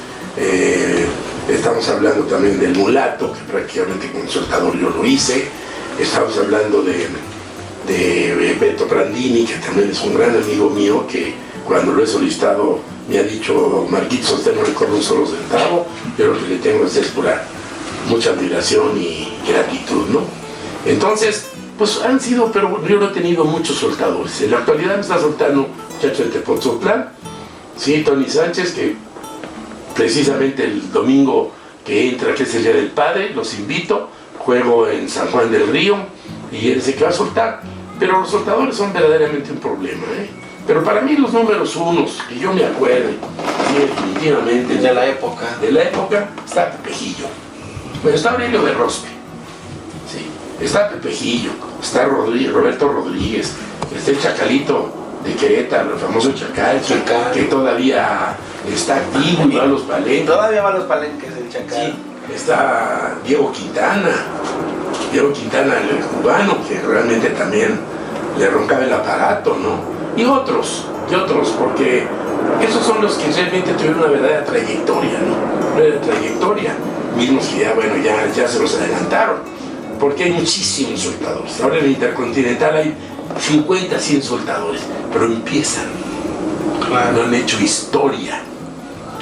Estamos hablando también del Mulato, que prácticamente con el soltador yo lo hice. Estamos hablando de Beto Brandini, que también es un gran amigo mío, que cuando lo he solicitado me ha dicho: Marquitos, usted no le cobra un solo centavo, yo lo que le tengo es pura mucha admiración y gratitud, ¿no? Entonces, pues han sido, pero yo no he tenido muchos soltadores. En la actualidad me está soltando un muchacho de Tepozotlán, sí, Tony Sánchez, que precisamente el domingo que entra, que es el Día del Padre, los invito, juego en San Juan del Río, y él se que va a soltar. Pero los soltadores son verdaderamente un problema, ¿eh? Pero para mí los números unos, que yo me acuerdo, sí, definitivamente, de la época, está Pepejillo. Bueno, está Aurelio de Rospe, sí, está Pepejillo, está Roberto Rodríguez, está el Chacalito de Querétaro, el famoso Chacal, que todavía está activo y va a los palenques. Todavía va a los palenques el Chacal. Sí, está Diego Quintana, el cubano, que realmente también le roncaba el aparato, ¿no? Y otros, porque esos son los que realmente tuvieron una verdadera trayectoria, ¿no? Mismos que ya se los adelantaron, porque hay muchísimos soltadores. Ahora en el Intercontinental hay 50, 100 soltadores, pero empiezan, claro. No han hecho historia,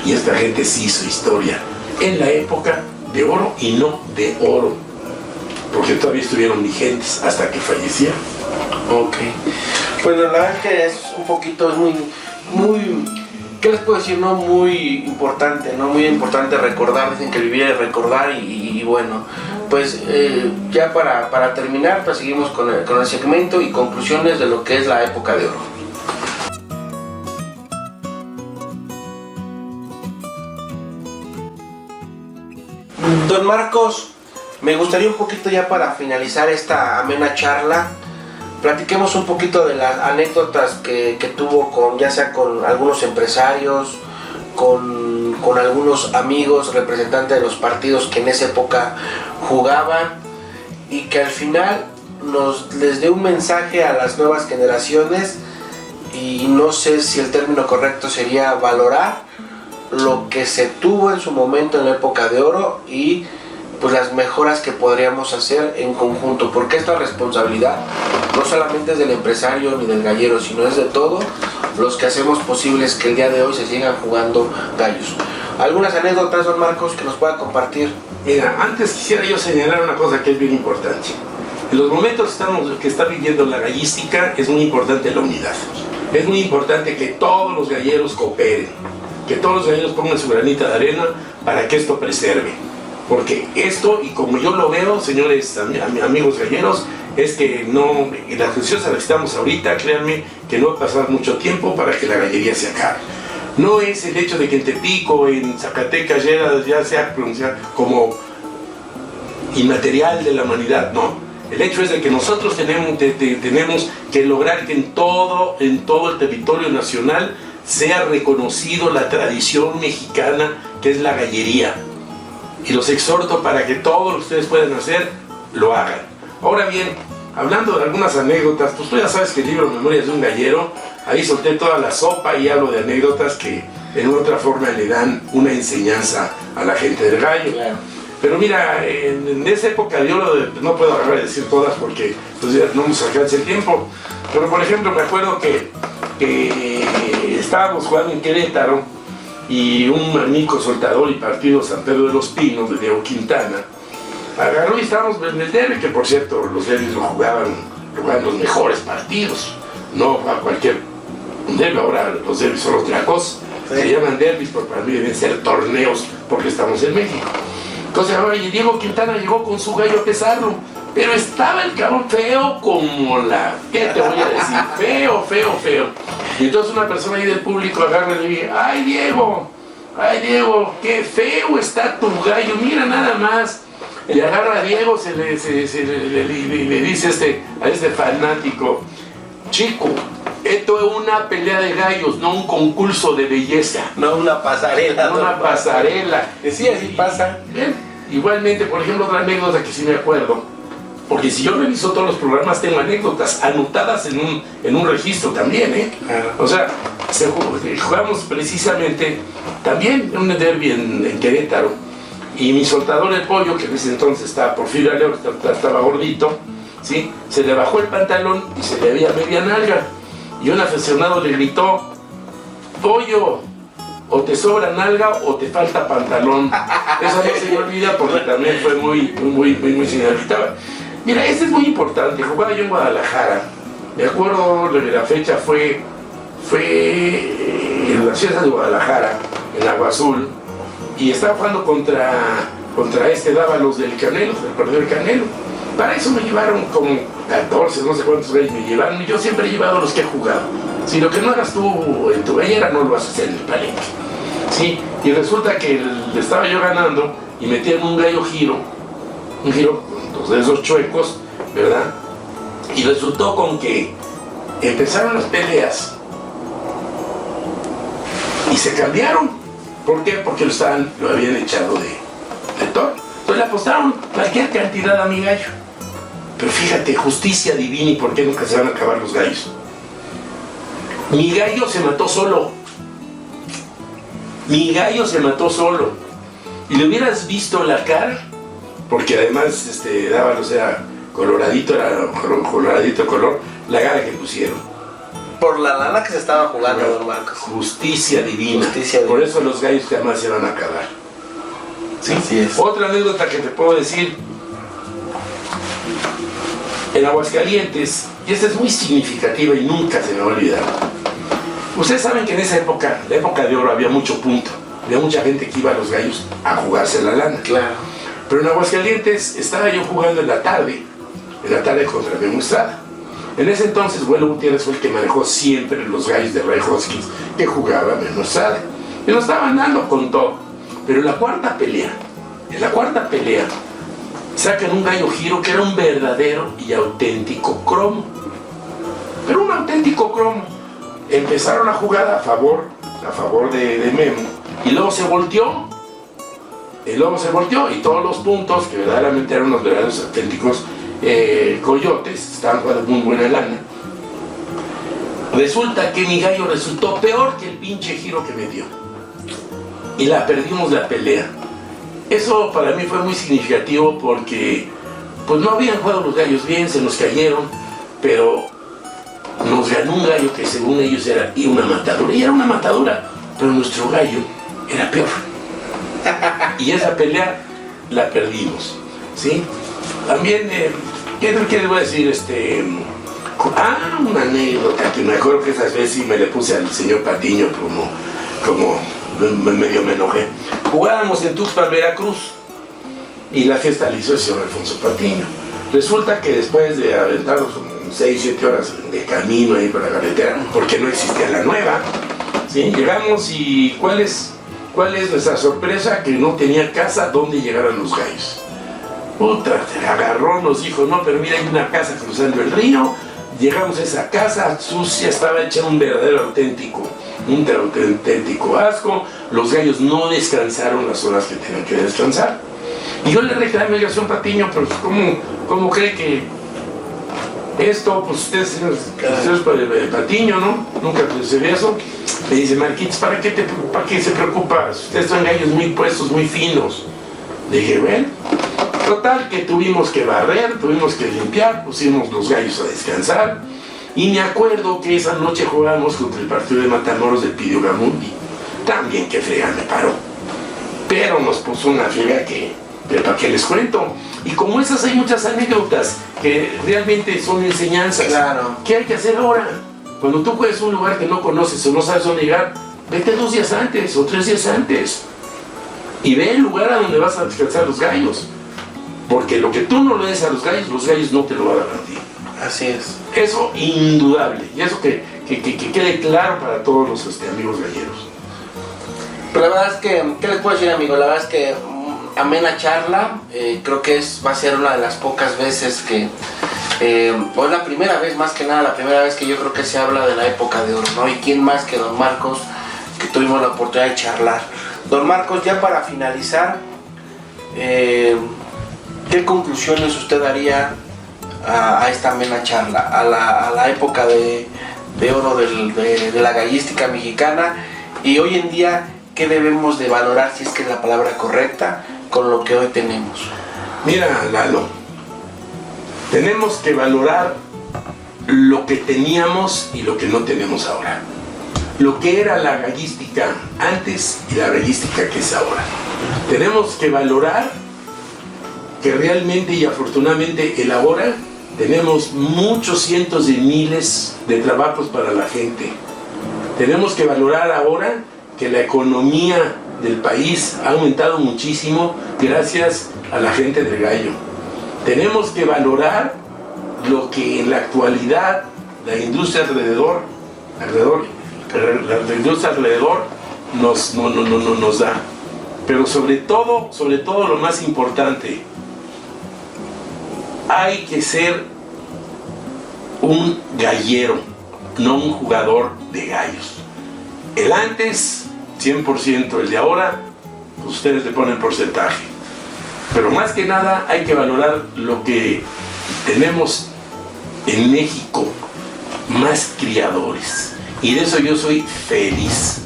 y esta gente sí hizo historia en la época de oro y no de oro, porque todavía estuvieron vigentes hasta que fallecieron. Ok. Pues la verdad es que es un poquito, es muy, ¿qué les puedo decir? No muy importante, ¿no? Muy importante recordar, dicen que vivir es recordar y bueno, pues ya para terminar, pues seguimos con el segmento y conclusiones de lo que es la época de oro. Don Marcos, me gustaría un poquito ya para finalizar esta amena charla, platiquemos un poquito de las anécdotas que tuvo ya sea con algunos empresarios, con algunos amigos representantes de los partidos que en esa época jugaban y que al final les dé un mensaje a las nuevas generaciones, y no sé si el término correcto sería valorar lo que se tuvo en su momento en la época de oro y pues las mejoras que podríamos hacer en conjunto, porque esta responsabilidad no solamente es del empresario ni del gallero, sino es de todos los que hacemos posibles que el día de hoy se sigan jugando gallos. ¿Algunas anécdotas, don Marcos, que nos pueda compartir? Mira, antes quisiera yo señalar una cosa que es bien importante. En los momentos que está viviendo la gallística es muy importante la unidad. Es muy importante que todos los galleros cooperen, que todos los galleros pongan su granita de arena para que esto preserve. Porque esto, y como yo lo veo, señores amigos galleros, es que no, en la situación en la que estamos ahorita, créanme que no va a pasar mucho tiempo para que la gallería se acabe. No es el hecho de que en Tepico, en Zacatecas, ya sea pronunciado como inmaterial de la humanidad, no. El hecho es de que nosotros tenemos que lograr que en todo el territorio nacional sea reconocido la tradición mexicana que es la gallería. Y los exhorto para que todo lo que ustedes puedan hacer, lo hagan. Ahora bien, hablando de algunas anécdotas, pues tú ya sabes que el libro Memorias de un Gallero, ahí solté toda la sopa y hablo de anécdotas que en otra forma le dan una enseñanza a la gente del gallo. Claro. Pero mira, en esa época de oro, no puedo agarrar y decir todas porque pues ya no nos alcanza el tiempo, pero por ejemplo me acuerdo que estábamos jugando en Querétaro y un amigo soltador y partido San Pedro de los Pinos, de Diego Quintana, agarró y estábamos en el derbi, que por cierto los derbis lo jugaban los mejores partidos, no a cualquier derbi. Ahora los derbis son otra cosa, se llaman derbis, pero para mí deben ser torneos porque estamos en México. Entonces ahora Diego Quintana llegó con su gallo a pesarlo, pero estaba el cabrón feo como la... ¿Qué te voy a decir? Feo. Y entonces una persona ahí del público agarra y le dice: ¡Ay Diego, qué feo está tu gallo, mira nada más! Y agarra a Diego, le dice a este fanático: chico, esto es una pelea de gallos, no un concurso de belleza. No una pasarela. No una pasarela. Sí, así pasa. Bien. Igualmente, por ejemplo, otra anécdota que sí me acuerdo, porque si yo reviso todos los programas tengo anécdotas anotadas en un registro también, ¿eh? O sea, jugamos precisamente también en un derbi en Querétaro, y mi soltador el pollo, que en ese entonces estaba Porfirio Aleo, estaba gordito, ¿sí? Se le bajó el pantalón y se le veía media nalga, y un aficionado le gritó: pollo, o te sobra nalga o te falta pantalón. Eso no se me olvida porque también fue muy significativo. Mira, este es muy importante. Jugaba yo en Guadalajara, me acuerdo de la fecha, fue en las fiestas de Guadalajara, en Agua Azul, y estaba jugando contra Dávalos del Canelo, del partido del Canelo. Para eso me llevaron como 14, no sé cuántos gallos me llevaron, y yo siempre he llevado los que he jugado. Si lo que no hagas tú en tu gallera, no lo vas a hacer en el palenque. ¿Sí? Y resulta que le estaba yo ganando y metían un gallo giro con dos de esos chuecos, ¿verdad? Y resultó con que empezaron las peleas y se cambiaron. ¿Por qué? Porque lo habían echado de toro. Entonces le apostaron cualquier cantidad a mi gallo. Pero fíjate, justicia divina, y por qué nunca se van a acabar los gallos. Mi gallo se mató solo. Y le hubieras visto la cara, porque además Dávalos era coloradito color, la cara que pusieron. Por la lana que se estaba jugando, don Marcos. Justicia divina. Por eso los gallos jamás se van a acabar. ¿Sí? Así es. Otra anécdota que te puedo decir: en Aguascalientes y esta es muy significativa y nunca se me va a olvidar. Ustedes saben que en esa época, la época de oro, había mucho punto. Había mucha gente que iba a los gallos a jugarse la lana. Claro. Pero en Aguascalientes estaba yo jugando en la tarde contra Memo Estrada. En ese entonces, Vuelo Gutiérrez fue el que manejó siempre los gallos de Ray Hoskins que jugaba Memo Estrada. Y nos estaban dando con todo. Pero en la cuarta pelea, sacan un gallo giro que era un verdadero y auténtico cromo. Pero un auténtico cromo. Empezaron a jugar a favor de Memo. Y luego se volteó. Y todos los puntos, que verdaderamente eran unos verdaderos auténticos coyotes, estaban jugando muy buena lana. Resulta que mi gallo resultó peor que el pinche giro que me dio. Y la perdimos la pelea. Eso para mí fue muy significativo porque pues no habían jugado los gallos bien, se nos cayeron, pero nos ganó un gallo que según ellos era una matadura. Y era una matadura, pero nuestro gallo era peor. Y esa pelea la perdimos, ¿sí? También, ¿qué les voy a decir? Una anécdota que me acuerdo que esas veces sí me le puse al señor Patiño como medio me enojé. Jugábamos en Tuxpan, Veracruz, y la fiesta la hizo el señor Alfonso Patiño. Resulta que después de aventarnos 6-7 horas de camino ahí por la carretera, porque no existía la nueva, ¿sí? Llegamos y ¿cuál es nuestra sorpresa? Que no tenía casa donde llegaran los gallos. Puta, se agarró, nos dijo, no, pero mira, hay una casa cruzando el río. Llegamos a esa casa, sucia, estaba hecha un verdadero auténtico asco. Los gallos no descansaron las horas que tenían que descansar. Y yo le reclamé a García Patiño, pero ¿cómo cree que esto, pues ustedes Patiño, ¿no? Nunca pensé eso. Me dice, Marquitos, ¿para qué se preocupa? Ustedes son gallos muy puestos, muy finos. Le dije, bueno, total que tuvimos que barrer, tuvimos que limpiar, pusimos los gallos a descansar. Y me acuerdo que esa noche jugamos contra el partido de Matamoros del Pidio Gamundi. También que frega me paró. Pero nos puso una friega que ¿para qué les cuento? Y como esas hay muchas anécdotas que realmente son enseñanzas. Claro. ¿Qué hay que hacer ahora? Cuando tú juegas un lugar que no conoces o no sabes dónde llegar, vete 2 días antes o 3 días antes. Y ve el lugar a donde vas a descansar los gallos. Porque lo que tú no le des a los gallos no te lo van a dar a ti. Así es. Eso indudable. Y eso que quede claro para todos los amigos galleros. Pero la verdad es que, ¿qué les puedo decir, amigo? La verdad es que amena charla. Creo que va a ser una de las pocas veces que, o es la primera vez, más que nada, la primera vez que yo creo que se habla de la época de oro, ¿no? Y quién más que don Marcos, que tuvimos la oportunidad de charlar. Don Marcos, ya para finalizar, ¿qué conclusiones usted daría a esta amena charla, a la época de oro de la gallística mexicana, y hoy en día qué debemos de valorar, si es que es la palabra correcta, con lo que hoy tenemos? Mira, Lalo, tenemos que valorar lo que teníamos y lo que no tenemos ahora. Lo que era la gallística antes y la gallística que es ahora. Tenemos que valorar que realmente y afortunadamente el ahora tenemos muchos cientos de miles de trabajos para la gente. Tenemos que valorar ahora que la economía del país ha aumentado muchísimo gracias a la gente del gallo. Tenemos que valorar lo que en la actualidad la industria alrededor nos da. Pero sobre todo lo más importante, hay que ser un gallero, no un jugador de gallos. El antes, 100%, el de ahora, pues ustedes le ponen porcentaje. Pero más que nada hay que valorar lo que tenemos en México, más criadores. Y de eso yo soy feliz.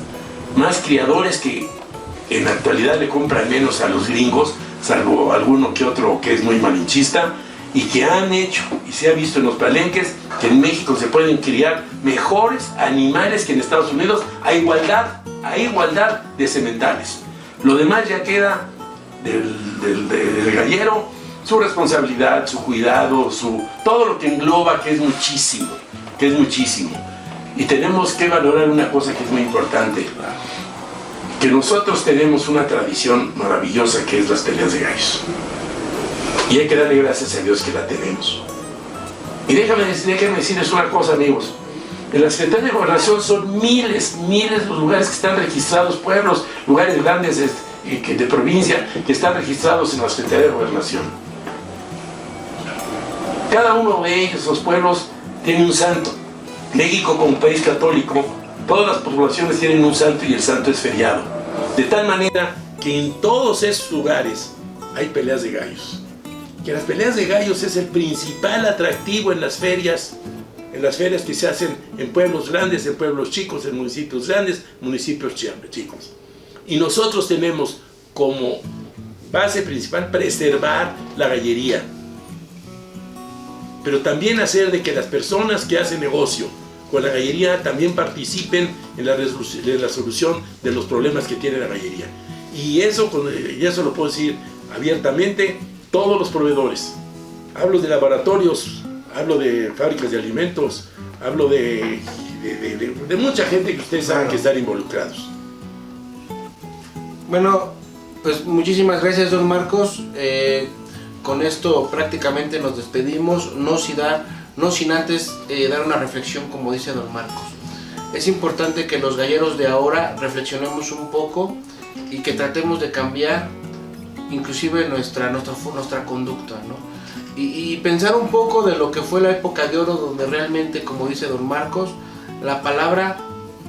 Más criadores que en la actualidad le compran menos a los gringos, salvo alguno que otro que es muy malinchista, y que han hecho, y se ha visto en los palenques, que en México se pueden criar mejores animales que en Estados Unidos a igualdad de sementales. Lo demás ya queda del gallero, su responsabilidad, su cuidado, todo lo que engloba, que es muchísimo. Y tenemos que valorar una cosa que es muy importante, que nosotros tenemos una tradición maravillosa que es las peleas de gallos. Y hay que darle gracias a Dios que la tenemos. Y déjame decirles una cosa, amigos. En la Secretaría de Gobernación son miles los lugares que están registrados, pueblos, lugares grandes de provincia que están registrados en la Secretaría de Gobernación. Cada uno de ellos, los pueblos, tiene un santo. México, como país católico, todas las poblaciones tienen un santo y el santo es feriado. De tal manera que en todos esos lugares hay peleas de gallos. Que las peleas de gallos es el principal atractivo en las ferias que se hacen en pueblos grandes, en pueblos chicos, en municipios grandes, municipios chicos. Y nosotros tenemos como base principal preservar la gallería, pero también hacer de que las personas que hacen negocio con la gallería también participen en la solución de los problemas que tiene la gallería. Y eso lo puedo decir abiertamente, todos los proveedores. Hablo de laboratorios, hablo de fábricas de alimentos, hablo de mucha gente que ustedes saben que están involucrados. Bueno, pues muchísimas gracias, don Marcos. Con esto prácticamente nos despedimos, no sin antes dar una reflexión, como dice don Marcos. Es importante que los galleros de ahora reflexionemos un poco y que tratemos de cambiar inclusive nuestra conducta, ¿no? Y pensar un poco de lo que fue la época de oro, donde realmente, como dice don Marcos, la palabra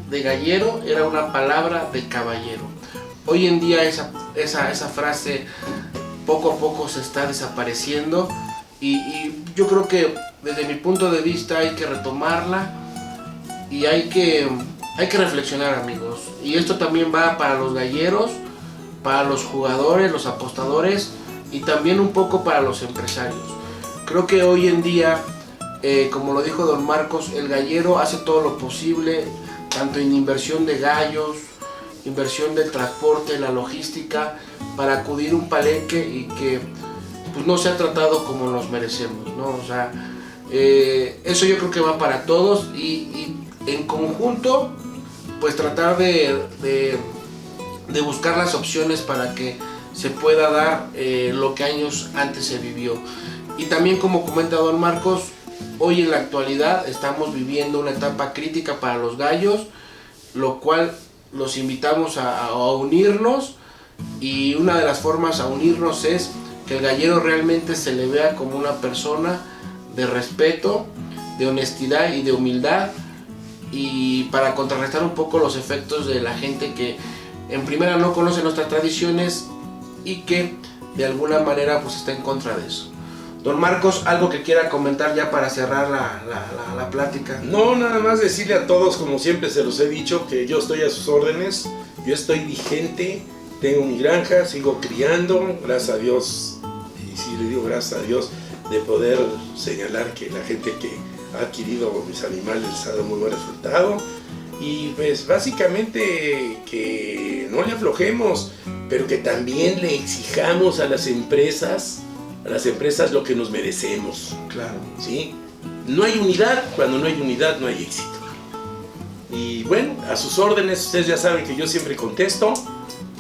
de gallero era una palabra de caballero. Hoy en día esa frase poco a poco se está desapareciendo y yo creo que desde mi punto de vista hay que retomarla y hay que reflexionar, amigos. Y esto también va para los galleros, para los jugadores, los apostadores y también un poco para los empresarios. Creo que hoy en día, como lo dijo don Marcos, el gallero hace todo lo posible, tanto en inversión de gallos, inversión del transporte, la logística, para acudir a un palenque y que pues no sea tratado como nos merecemos, ¿no? O sea, eso yo creo que va para todos y en conjunto pues tratar de buscar las opciones para que se pueda dar lo que años antes se vivió. Y también, como comenta don Marcos, hoy en la actualidad estamos viviendo una etapa crítica para los gallos, lo cual los invitamos a unirnos, y una de las formas a unirnos es que el gallero realmente se le vea como una persona de respeto, de honestidad y de humildad, y para contrarrestar un poco los efectos de la gente que en primera no conoce nuestras tradiciones y que de alguna manera pues está en contra de eso. Don Marcos, ¿algo que quiera comentar ya para cerrar la plática? No, nada más decirle a todos, como siempre se los he dicho, que yo estoy a sus órdenes, yo estoy vigente, tengo mi granja, sigo criando, gracias a Dios, y sí le digo gracias a Dios, de poder señalar que la gente que ha adquirido mis animales les ha dado muy buen resultado. Y pues básicamente que no le aflojemos, pero que también le exijamos a las empresas lo que nos merecemos. Claro. ¿Sí? No hay unidad, cuando no hay unidad no hay éxito. Y bueno, a sus órdenes, ustedes ya saben que yo siempre contesto.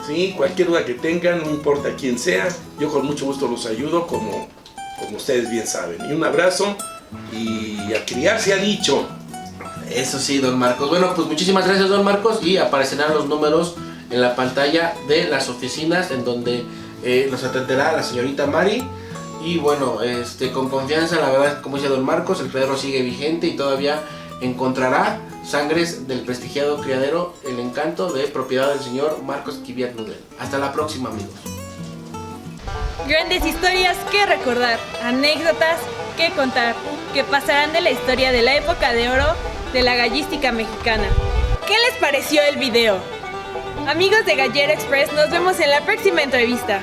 ¿Sí? Cualquier duda que tengan, no importa quién sea, yo con mucho gusto los ayudo, como ustedes bien saben. Y un abrazo, y a criar se ha dicho. Eso sí, don Marcos. Bueno, pues muchísimas gracias, don Marcos, y aparecerán los números en la pantalla de las oficinas en donde nos atenderá la señorita Mari. Y bueno, con confianza, la verdad, como dice don Marcos, el criadero sigue vigente y todavía encontrará sangres del prestigiado criadero El Encanto, de propiedad del señor Marcos Kvyat Nudel. Hasta la próxima, amigos. Grandes historias que recordar, anécdotas que contar, que pasarán de la historia de la época de oro de la gallística mexicana. ¿Qué les pareció el video? Amigos de Gallero Express, nos vemos en la próxima entrevista.